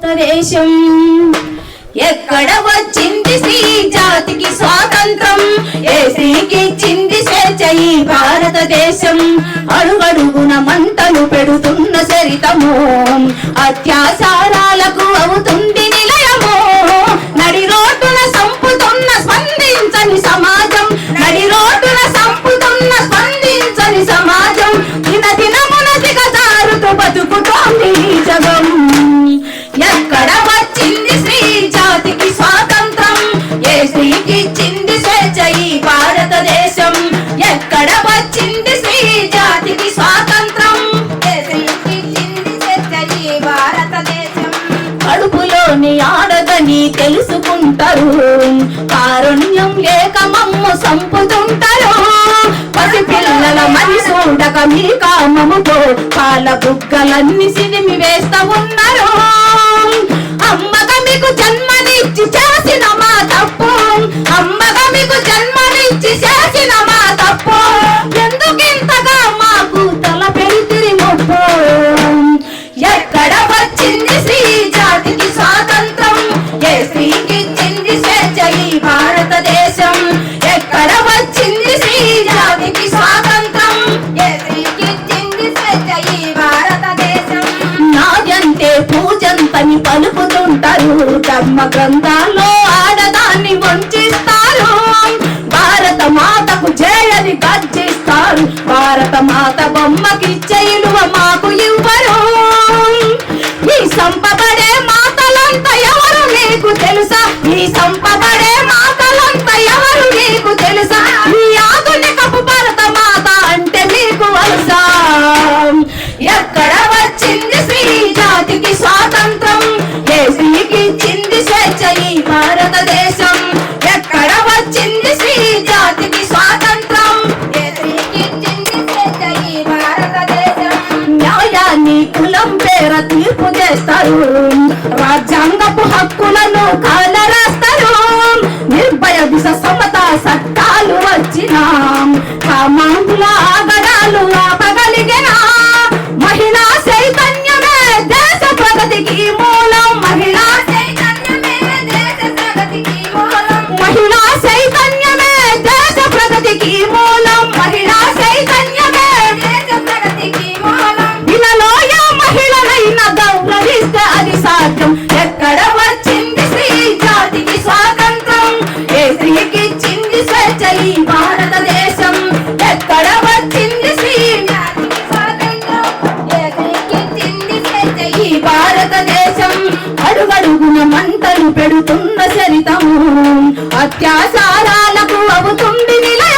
భారతదేశం. ఎక్కడ వచ్చింది స్త్రీ జాతికి స్వాతంత్రం, ఏ స్త్రీకి ఇచ్చింది స్వేచ్ఛ ఈ భారతదేశం. అడుగడుగున మంటలు పెడుతున్న చరితము, అత్యాచారాలకు అవుతుంది నిలయము. నడి రోడ్డున సంపుతున్న స్పందించని సమాజం, నడి రోడ్డున సంపుతున్న స్పందించని సమాజం. దినదినమున దిగజారుతూ బతుకుతోంది ఈ జగం. ఎక్కడ వచ్చింది స్త్రీ జాతికి స్వాతంత్రం, ఏ స్త్రీకి ఇచ్చింది స్వేచ్ఛ ఈ భారతదేశం. ఎక్కడ వచ్చింది స్త్రీ జాతికి స్వాతంత్రం, ఏ స్త్రీకి ఇచ్చింది స్వేచ్ఛ ఈ భారతదేశం. కడుపులోని ఆడదని తెలుసుకుంటారు, కారుణ్యం లేక మమ్ము సంపుతుంటారు. పసిపిల్లల మరి చూడక మీ కామముతో పాల బుగ్గలన్నీ సినిమి వేస్తా ఉన్నారు. అమ్మగా మీకు జన్మనిచ్చి చేసిన మా తప్పు, అమ్మగా మీకు జన్మనిచ్చి చేసిన మా తప్పు. ఎందుకింతగా మాకు తల పెరితిరి ముప్పు. ఎక్కడ వచ్చింది స్త్రీ జాతికి స్వాతంత్రం, ఏ స్త్రీకి ఇచ్చింది స్వేచ్ఛ ఈ భారతదేశం. ఎక్కడ వచ్చింది స్త్రీ జాతికి స్వాతంత్రం, ఏ స్త్రీకి ఇచ్చింది స్వేచ్ఛ ఈ భారతదేశం. నాదంటే పూజంతని పలుకుతుంటారు, ధర్మ గ్రంథాల్లో ఆడదాన్ని వంచిస్తారు. భారత మాతకు జయని గర్జిస్తారు, భారత మాత బొమ్మకి ఇచ్చేలువ మాకు ఇవ్వరు. ఈ సంపబడే మాతలంతా ఎవరు మీకు తెలుసా, ఈ సంపబడే మాతలంతా ఎవరు మీకు తెలుసా. ఈ ఆధునికపు భారత మాత అంటే మీకు వలసా. ఎక్కడ వచ్చింది స్త్రీ జాతికి స్వాతంత్రం, ఏ స్త్రీకి ఇచ్చింది స్వేచ్ఛ ఈ భారతదేశం. ఎక్కడ వచ్చింది స్త్రీ జాతికి స్వాతంత్రం, ఏ స్త్రీకి ఇచ్చింది స్వేచ్ఛ ఈ భారతదేశం. న్యాయాన్ని కులం పేర తీర్పు చేస్తారు, రాజ్యాంగపు హక్కులను కాలరాస్తారు. నిర్భయ దిశ సమత చట్టాలు వచ్చినా కామాంతుల ఆగడాలు ఆపగలిగిన. మహిళా చైతన్యమే దేశ ప్రగతికి మూలం, మహిళా చైతన్యమే దేశ ప్రగతికి మూలం, మహిళా చైతన్యమే దేశ ప్రగతికి మూలం, మహిళా చైతన్యమే దేశ ప్రగతికి మూలం. ఇలాలోయ మహిళలైన గౌరవిస్తే అది సాధ్యం. ఎక్కడ వచ్చింది స్త్రీ జాతికి స్వాతంత్రం, ఏ స్త్రీకి ఇచ్చింది స్వేచ్ఛ ఈ భారతదేశం. ఎక్కడ వచ్చింది స్త్రీ జాతికి స్వాతంత్రం, ఏ స్త్రీకి ఇచ్చింది స్వేచ్ఛ ఈ భారతదేశం. అడుగడుగున మంటలు పెడుతున్న చరితము, అత్యాచారాలకు అవుతుంది నిలయం.